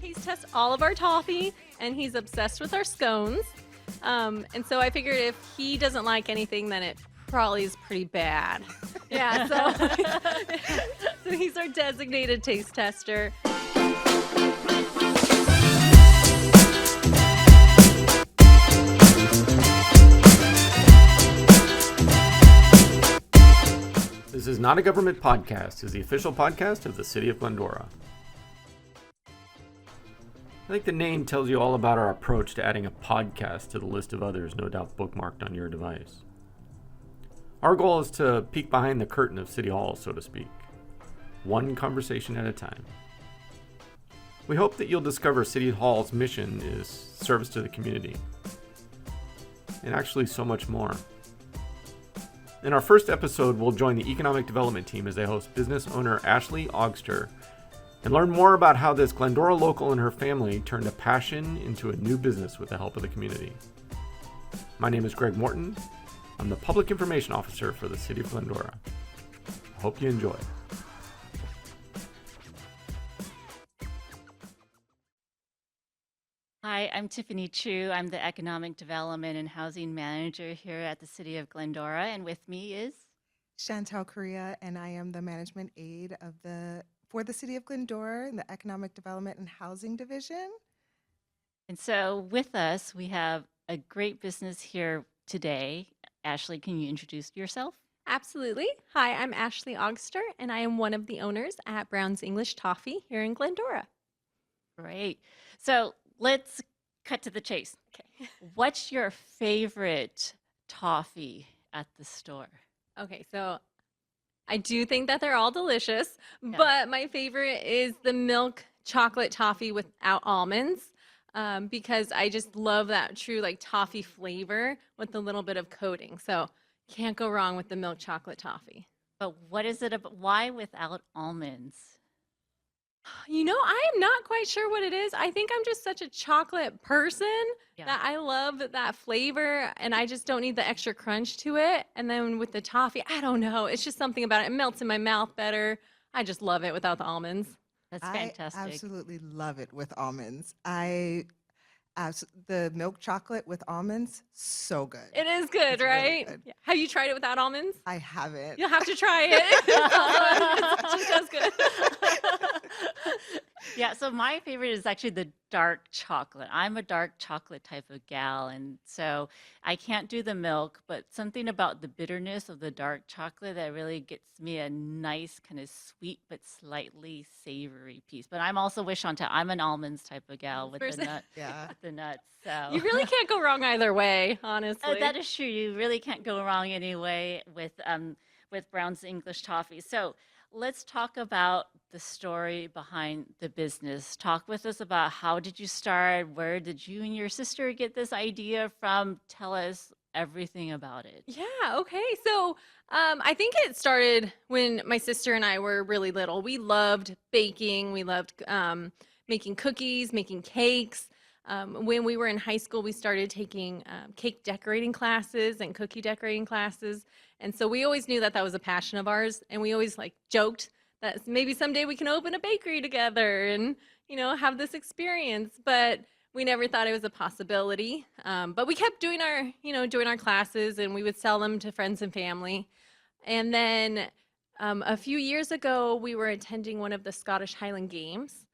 taste test all of our toffee, and he's obsessed with our scones. And so I figured if he doesn't like anything, then it probably is pretty bad. Yeah, so he's our designated taste tester. This is Not a Government Podcast, is the official podcast of the City of Glendora. I think the name tells you all about our approach to adding a podcast to the list of others no doubt bookmarked on your device. Our goal is to peek behind the curtain of City Hall, so to speak, one conversation at a time. We hope that you'll discover City Hall's mission is service to the community, and actually so much more. In our first episode, we'll join the economic development team as they host business owner Ashley Augster and learn more about how this Glendora local and her family turned a passion into a new business with the help of the community. My name is Greg Morton. I'm the Public Information Officer for the City of Glendora. I hope you enjoy. Hi, I'm Tiffany Chu. I'm the Economic Development and Housing Manager here at the City of Glendora, and with me is Shantelle, Coria, and I am the Management Aide for the City of Glendora in the Economic Development and Housing Division. And so with us, we have a great business here today. Ashley, can you introduce yourself? Absolutely. Hi, I'm Ashley Augster, and I am one of the owners at Brown's English Toffee here in Glendora. Great. So let's cut to the chase. Okay. What's your favorite toffee at the store? Okay, so I do think that they're all delicious, Yeah. but my favorite is the milk chocolate toffee without almonds. Because I just love that true like toffee flavor with a little bit of coating. So can't go wrong with the milk chocolate toffee. But what is it about? Why without almonds? You know, I am not quite sure what it is. I think I'm just such a chocolate person Yeah. that I love that flavor and I just don't need the extra crunch to it. And then with the toffee, I don't know. It's just something about it. It melts in my mouth better. I just love it without the almonds. That's fantastic. I absolutely love it with almonds. The milk chocolate with almonds, so good. It is good, It's really right? good. Yeah. Have you tried it without almonds? I haven't. You'll have to try it. It just good. Yeah, so my favorite is actually the dark chocolate. I'm a dark chocolate type of gal, and so I can't do the milk, but something about the bitterness of the dark chocolate that really gets me a nice kind of sweet but slightly savory piece. But I'm also with Shantelle. I'm an almonds type of gal with the Yeah. nuts. So You really can't go wrong either way, honestly. that is true. You really can't go wrong anyway with Brown's English Toffee. So let's talk about the story behind the business. Talk with us about how did you start? Where did you and your sister get this idea from? Tell us everything about it. Yeah, okay. So I think it started when my sister and I were really little. We loved baking. We loved making cookies, making cakes. When we were in high school, we started taking cake decorating classes and cookie decorating classes. And so we always knew that that was a passion of ours. And we always like joked that maybe someday we can open a bakery together and, you know, have this experience. But we never thought it was a possibility. But we kept doing our classes and we would sell them to friends and family. And then a few years ago, we were attending one of the Scottish Highland Games.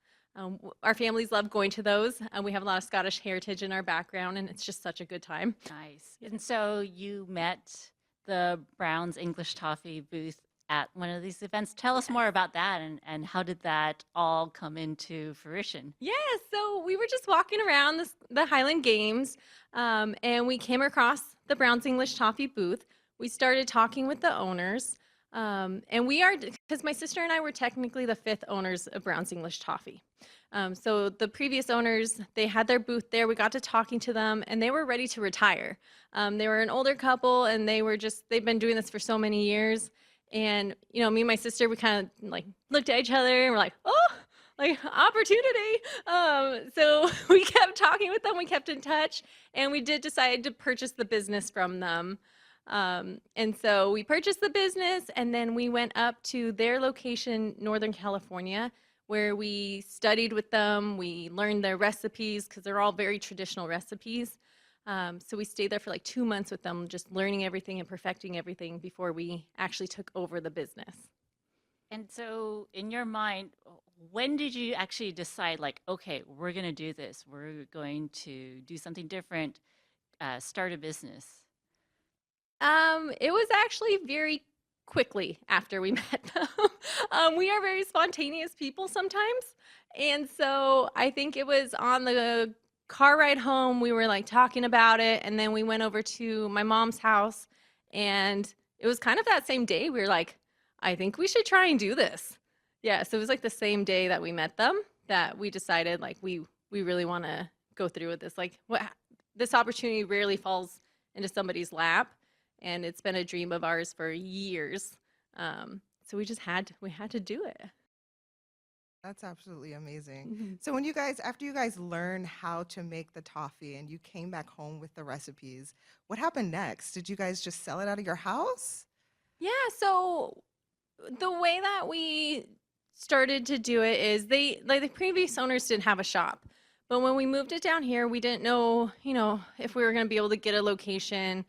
Our families love going to those. We have a lot of Scottish heritage in our background, and it's just such a good time. Nice. And so you met the Brown's English Toffee booth at one of these events. Tell us more about that and how did that all come into fruition? Yeah, so we were just walking around the Highland Games, and we came across the Brown's English Toffee booth. We started talking with the owners, and we are, because my sister and I were technically the 5th owners of Brown's English Toffee. So the previous owners, they had their booth there. We got to talking to them, and they were ready to retire. They were an older couple, and they've been doing this for so many years. And, you know, me and my sister, we kind of like looked at each other and we're like, oh, like opportunity. So we kept talking with them. We kept in touch, and we did decide to purchase the business from them. And so we purchased the business, and then we went up to their location, Northern California, where we studied with them. We learned their recipes because they're all very traditional recipes. So we stayed there for like 2 months with them, just learning everything and perfecting everything before we actually took over the business. And so, in your mind, when did you actually decide, like, okay, we're going to do this? We're going to do something different, start a business? It was actually very quickly after we met them. We are very spontaneous people sometimes. And so I think it was on the car ride home, we were like talking about it. And then we went over to my mom's house. And it was kind of that same day. We were like, I think we should try and do this. Yeah. So it was like the same day that we met them that we decided like we really want to go through with this. Like this opportunity rarely falls into somebody's lap, and it's been a dream of ours for years. So we just had to do it. That's absolutely amazing. Mm-hmm. So after you guys learned how to make the toffee and you came back home with the recipes, what happened next? Did you guys just sell it out of your house? Yeah, so the way that we started to do it is the previous owners didn't have a shop. But when we moved it down here, we didn't know, if we were going to be able to get a location,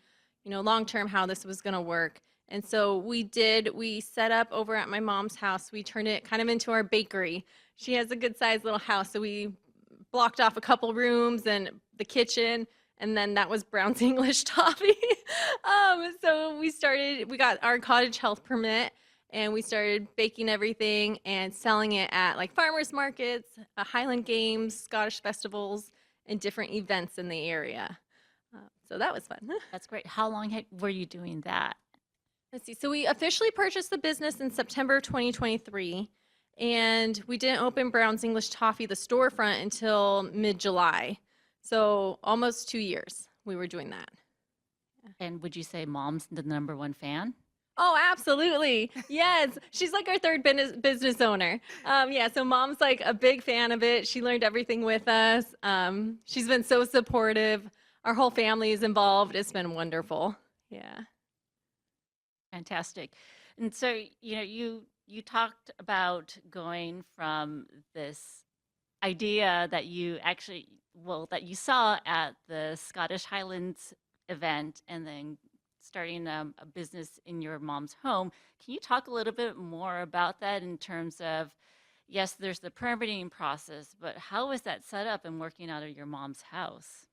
long term how this was going to work. And so we set up over at my mom's house. We turned it kind of into our bakery. She has a good sized little house. So we blocked off a couple rooms and the kitchen. And then that was Brown's English Toffee. So we got our cottage health permit and we started baking everything and selling it at like farmers markets, Highland Games, Scottish festivals, and different events in the area. So that was fun. That's great. How long were you doing that? Let's see. So we officially purchased the business in September 2023, and we didn't open Brown's English Toffee, the storefront, until mid-July. So almost 2 years we were doing that. And would you say mom's the number one fan? Oh, absolutely. Yes. She's like our third business owner. Yeah. So mom's like a big fan of it. She learned everything with us. She's been so supportive. Our whole family is involved. It's been wonderful. Yeah. Fantastic. And so, you talked about going from this idea that that you saw at the Scottish Highlands event and then starting a business in your mom's home. Can you talk a little bit more about that in terms of, yes, there's the permitting process, but how was that set up and working out of your mom's house?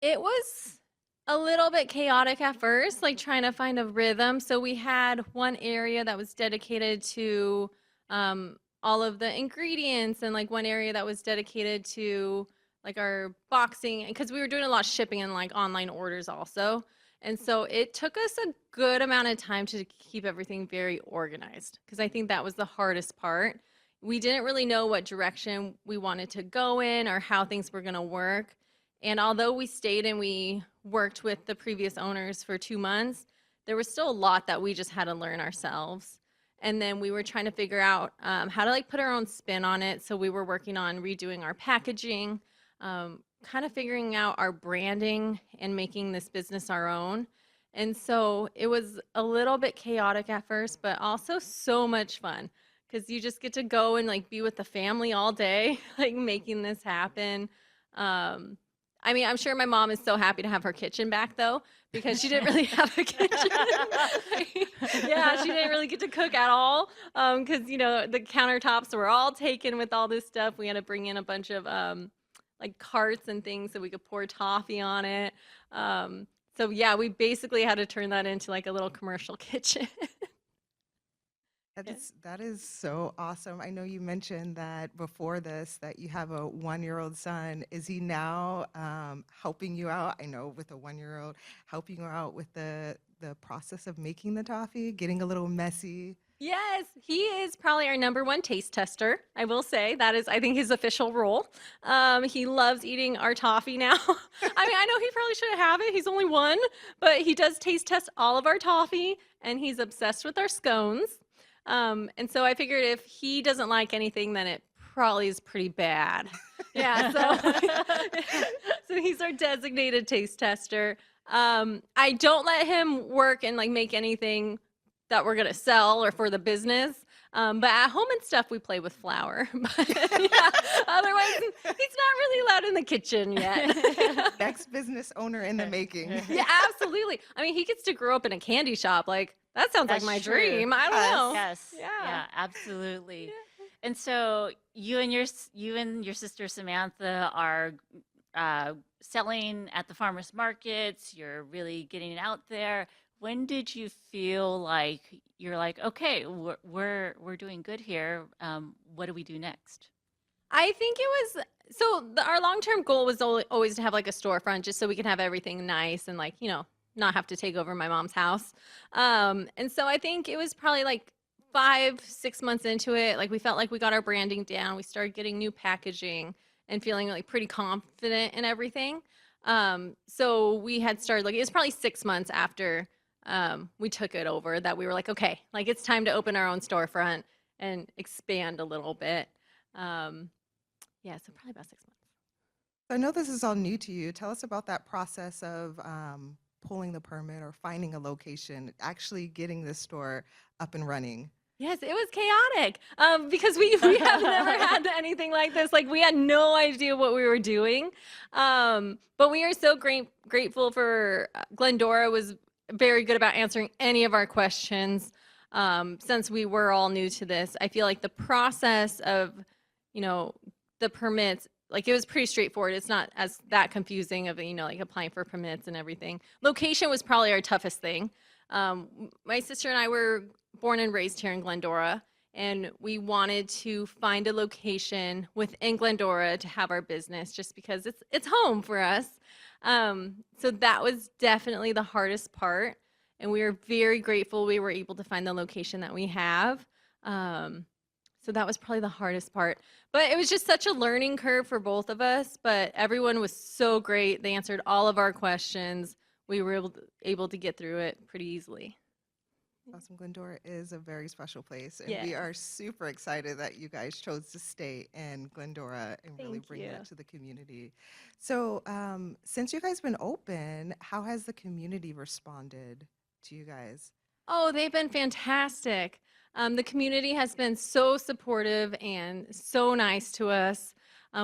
It was a little bit chaotic at first, like trying to find a rhythm. So we had one area that was dedicated to all of the ingredients and like one area that was dedicated to like our boxing, because we were doing a lot of shipping and like online orders also. And so it took us a good amount of time to keep everything very organized, because I think that was the hardest part. We didn't really know what direction we wanted to go in or how things were going to work. And although we stayed and we worked with the previous owners for 2 months, there was still a lot that we just had to learn ourselves. And then we were trying to figure out how to like put our own spin on it. So we were working on redoing our packaging, kind of figuring out our branding and making this business our own. And so it was a little bit chaotic at first, but also so much fun, because you just get to go and like be with the family all day, like making this happen. I mean, I'm sure my mom is so happy to have her kitchen back though, because she didn't really have a kitchen. Yeah, she didn't really get to cook at all, because the countertops were all taken with all this stuff. We had to bring in a bunch of like carts and things so we could pour toffee on it. So yeah, we basically had to turn that into like a little commercial kitchen. That is so awesome. I know you mentioned that before this that you have a 1-year-old son. Is he now helping you out? I know with a 1-year-old, helping you out with the process of making the toffee, getting a little messy. Yes, he is probably our number one taste tester. I will say that is, I think, his official role. He loves eating our toffee now. I mean, I know he probably shouldn't have it. He's only 1, but he does taste test all of our toffee, and he's obsessed with our scones. And so I figured if he doesn't like anything, then it probably is pretty bad. Yeah, so he's our designated taste tester. I don't let him work and like make anything that we're gonna sell or for the business. But at home and stuff, we play with flour. But yeah, otherwise, he's not really allowed in the kitchen yet. Next business owner in the making. Yeah, absolutely. I mean, he gets to grow up in a candy shop. Like, that sounds like That's my true. dream. I don't know. Yes. Yeah. Yeah, absolutely. And so you and your sister Samantha are selling at the farmers markets. You're really getting it out there. When did you feel like you're like, okay, we're doing good here. What do we do next? I think it was our long-term goal was always to have like a storefront just so we could have everything nice and like, not have to take over my mom's house. And so I think it was probably like 5-6 months into it, like we felt like we got our branding down. We started getting new packaging and feeling like pretty confident in everything. So we had started like, it was probably 6 months after we took it over that we were like, okay, like it's time to open our own storefront and expand a little bit. Yeah, so probably about 6 months. I know this is all new to you. Tell us about that process of pulling the permit or finding a location, actually getting this store up and running. Yes, it was chaotic because we have never had anything like this. Like we had no idea what we were doing. But we are so grateful for Glendora was very good about answering any of our questions since we were all new to this. I feel like the process of, the permits, like it was pretty straightforward. It's not as that confusing of, like applying for permits and everything. Location was probably our toughest thing. My sister and I were born and raised here in Glendora, and we wanted to find a location within Glendora to have our business just because it's home for us. So that was definitely the hardest part, and we are very grateful we were able to find the location that we have. So that was probably the hardest part, but it was just such a learning curve for both of us, but everyone was so great. They answered all of our questions. We were able to get through it pretty easily. Awesome. Glendora is a very special place, and we are super excited that you guys chose to stay in Glendora and really bring that to the community. So since you guys been open, how has the community responded to you guys? Oh, they've been fantastic. The community has been so supportive and so nice to us.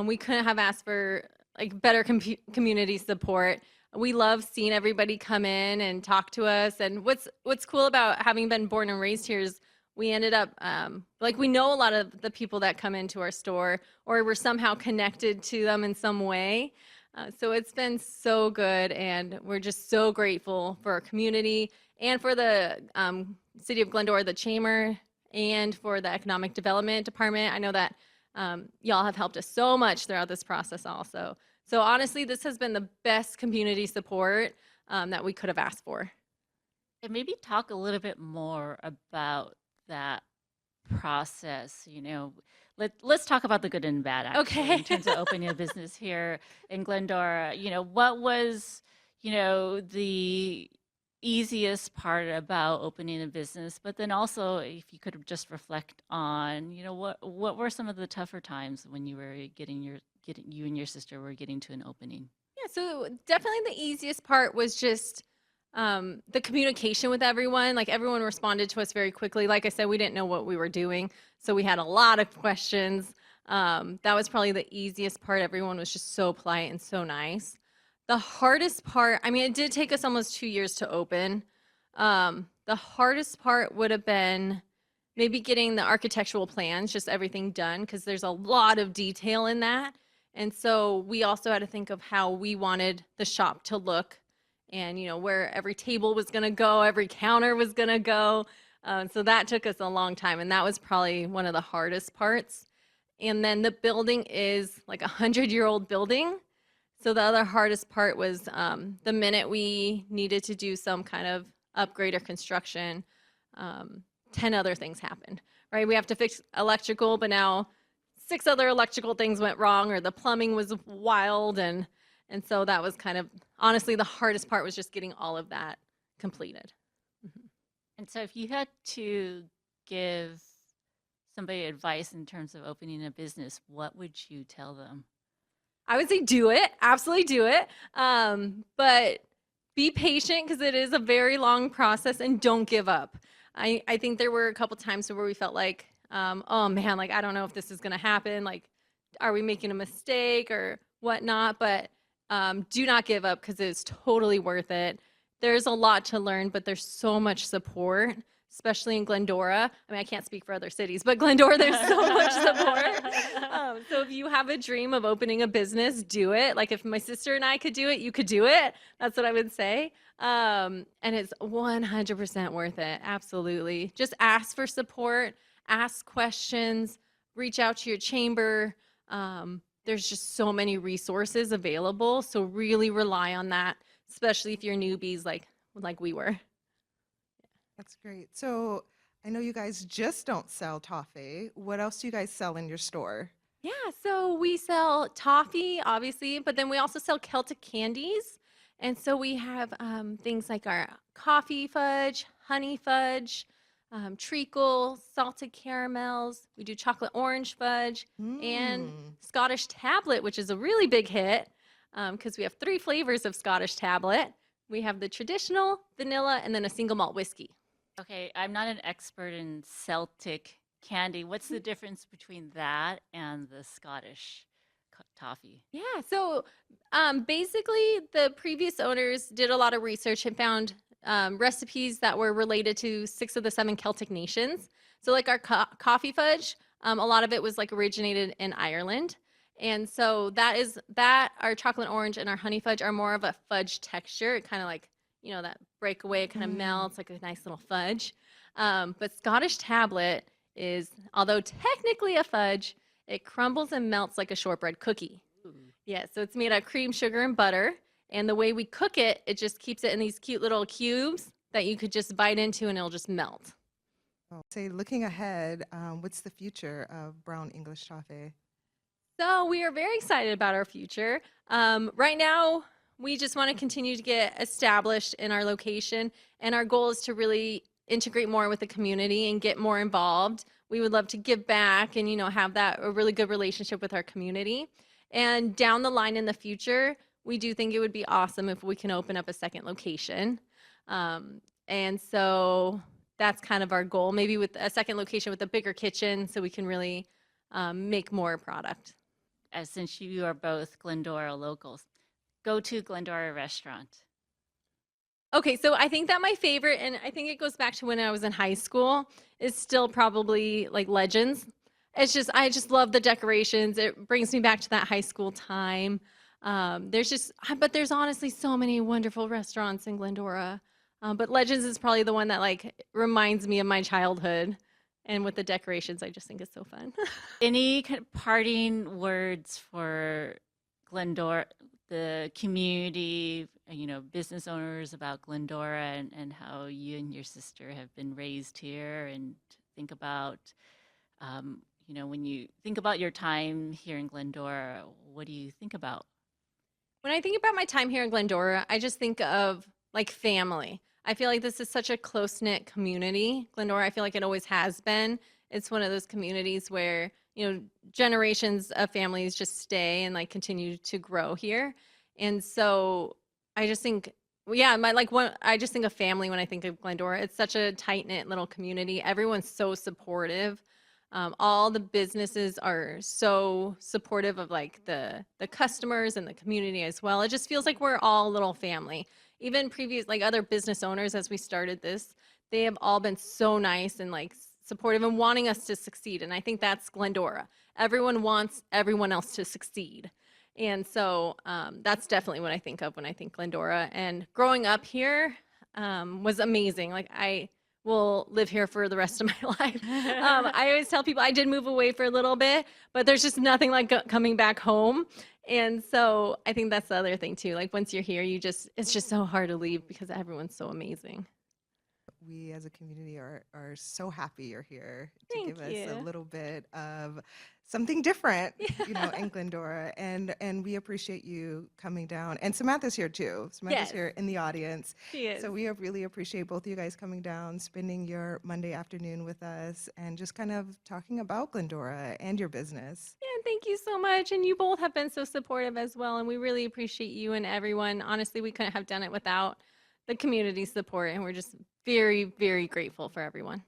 We couldn't have asked for like better community support. We love seeing everybody come in and talk to us. And what's cool about having been born and raised here is we ended up like we know a lot of the people that come into our store, or we're somehow connected to them in some way. So it's been so good, and we're just so grateful for our community and for the City of Glendora, the Chamber, and for the Economic Development Department. I know that y'all have helped us so much throughout this process also. So honestly, this has been the best community support that we could have asked for. And maybe talk a little bit more about that process. Let's talk about the good and bad, actually, Okay. in terms of opening a business here in Glendora. What was, the easiest part about opening a business, but then also if you could just reflect on, what were some of the tougher times when you were you and your sister were getting to an opening? Yeah, so definitely the easiest part was just the communication with everyone. Like everyone responded to us very quickly. Like I said, we didn't know what we were doing, so we had a lot of questions. That was probably the easiest part. Everyone was just so polite and so nice. The hardest part, I mean, it did take us almost 2 years to open. The hardest part would have been maybe getting the architectural plans, just everything done, because there's a lot of detail in that. And so we also had to think of how we wanted the shop to look and, where every table was going to go, every counter was going to go. So that took us a long time. And that was probably one of the hardest parts. And then the building is like 100-year-old building. So the other hardest part was the minute we needed to do some kind of upgrade or construction, 10 other things happened, right? We have to fix electrical, but now 6 other electrical things went wrong, or the plumbing was wild. And so that was kind of, honestly, the hardest part was just getting all of that completed. Mm-hmm. And so if you had to give somebody advice in terms of opening a business, what would you tell them? I would say do it, absolutely do it. But be patient because it is a very long process, and don't give up. I think there were a couple times where we felt like oh man, like I don't know if this is gonna happen. Like, are we making a mistake or whatnot? But do not give up because it's totally worth it. There's a lot to learn, but there's so much support, especially in Glendora. I mean, I can't speak for other cities, but Glendora, there's so much support. So if you have a dream of opening a business, do it. Like if my sister and I could do it, you could do it. That's what I would say. And it's 100% worth it. Absolutely. Just ask for support, ask questions, reach out to your chamber. There's just so many resources available. So really rely on that, especially if you're newbies like we were. That's great. So I know you guys just don't sell toffee. What else do you guys sell in your store? Yeah, so we sell toffee, obviously, but then we also sell Celtic candies. And so we have things like our coffee fudge, honey fudge, treacle, salted caramels. We do chocolate orange fudge and Mm. Scottish tablet, which is a really big hit because we have 3 flavors of Scottish tablet. We have the traditional, vanilla, and then a single malt whiskey. Okay, I'm not an expert in Celtic candy. What's the difference between that and the Scottish toffee? Yeah, so basically, the previous owners did a lot of research and found recipes that were related to 6 of the 7 Celtic nations. So, like our coffee fudge, a lot of it was like originated in Ireland. And so that our chocolate orange and our honey fudge are more of a fudge texture. It kind of like, that breakaway, it kind of melts like a nice little fudge. But Scottish tablet is, although technically a fudge, it crumbles and melts like a shortbread cookie. Ooh. Yeah, so it's made out of cream, sugar, and butter. And the way we cook it, it just keeps it in these cute little cubes that you could just bite into and it'll just melt. Oh, say, looking ahead, what's the future of Brown English Toffee? So we are very excited about our future. Right now, we just want to continue to get established in our location. And our goal is to really integrate more with the community and get more involved. We would love to give back and, have a really good relationship with our community. And down the line in the future, we do think it would be awesome if we can open up a second location. And so that's kind of our goal, maybe with a second location with a bigger kitchen so we can really make more product. Since you are both Glendora locals, go to Glendora restaurant. Okay, so I think that my favorite, and I think it goes back to when I was in high school, is still probably like Legends. I just love the decorations. It brings me back to that high school time. But there's honestly so many wonderful restaurants in Glendora. But Legends is probably the one that like reminds me of my childhood. And with the decorations, I just think it's so fun. Any kind of parting words for Glendora, the community, business owners about Glendora and how you and your sister have been raised here, and think about, when you think about your time here in Glendora, what do you think about? When I think about my time here in Glendora, I just think of like family. I feel like this is such a close-knit community. Glendora, I feel like it always has been. It's one of those communities where, generations of families just stay and like continue to grow here. And so I just think, I just think of family when I think of Glendora. It's such a tight-knit little community. Everyone's so supportive. All the businesses are so supportive of like the customers and the community as well. It just feels like we're all a little family. Even previous, like other business owners, as we started this, they have all been so nice and like supportive and wanting us to succeed. And I think that's Glendora. Everyone wants everyone else to succeed. And so that's definitely what I think of when I think Glendora. And growing up here was amazing. Like I will live here for the rest of my life. I always tell people I did move away for a little bit, but there's just nothing like coming back home. And so I think that's the other thing too. Like once you're here, it's just so hard to leave because everyone's so amazing. We as a community are so happy you're here to Thank give us a you. little bit of something different, in Glendora. And we appreciate you coming down. And Samantha's here too. Samantha's Yes. here in the audience. She is. So we really appreciate both of you guys coming down, spending your Monday afternoon with us, and just kind of talking about Glendora and your business. Yeah, thank you so much. And you both have been so supportive as well. And we really appreciate you and everyone. Honestly, we couldn't have done it without the community support. And we're just very, very grateful for everyone.